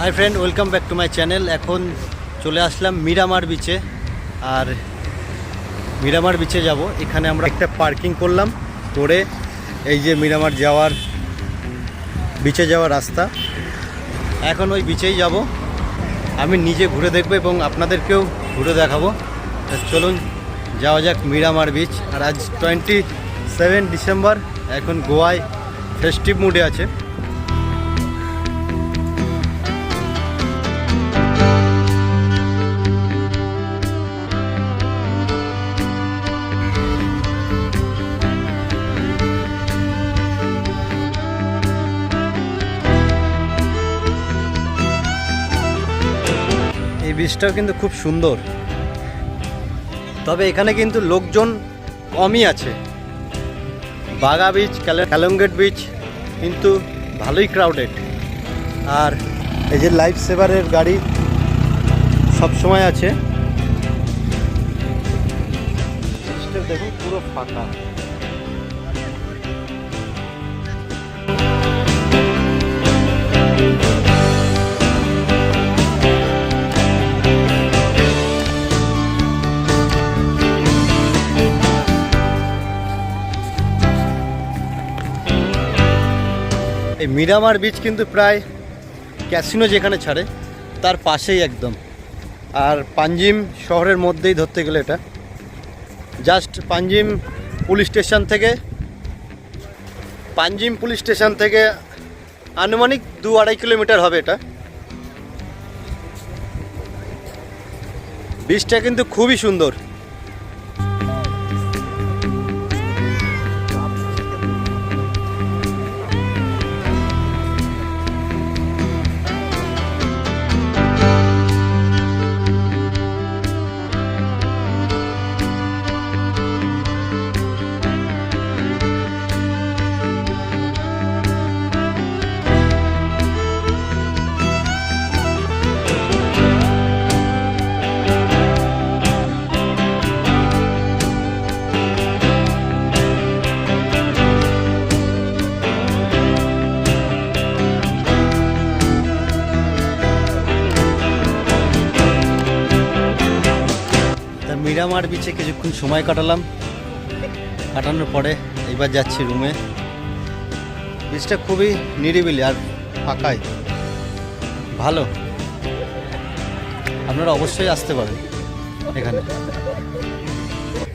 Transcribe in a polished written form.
Hi friend, welcome back to my channel. এখন চলে আসলাম মিরামার বিচে। আর মিরামার বিচে যাব। এখানে আমরা একটা পার্কিং করলাম, করে এই যে মিরামার যাওয়ার বিচে যাওয়ার রাস্তা। এখন ওই বিচেই যাব, আমি নিজে ঘুরে দেখব এবং আপনাদেরকেও ঘুরে দেখাবো। চলুন যাওয়া যাক মিরামার বিচ। আর আজ 27 ডিসেম্বর, এখন গোয়ায় ফেস্টিভ মুডে আছে। এই বিচটাও কিন্তু খুব সুন্দর, তবে এখানে কিন্তু লোকজন কমই আছে। বাগা বিচ, কালংগেট বিচ কিন্তু ভালোই ক্রাউডেড। আর এই যে লাইফ সেভারের গাড়ি সব সময় আছে। দেখুন পুরো ফাঁকা। এই মিরামার বিচ কিন্তু প্রায় ক্যাসিনো যেখানে ছাড়ে তার পাশেই একদম। আর পাঞ্জিম শহরের মধ্যেই ধরতে গেলে এটা জাস্ট পাঞ্জিম পুলিশ স্টেশন থেকে আনুমানিক 2-2.5 কিলোমিটার হবে এটা। বিচটা কিন্তু খুবই সুন্দর। মিরামার বিচে কিছুক্ষণ সময় কাটানোর পরে এইবার যাচ্ছি রুমে। বিচটা খুবই নিরিবিলি আর ফাঁকাই, ভালো। আপনারা অবশ্যই আসতে পারেন এখানে।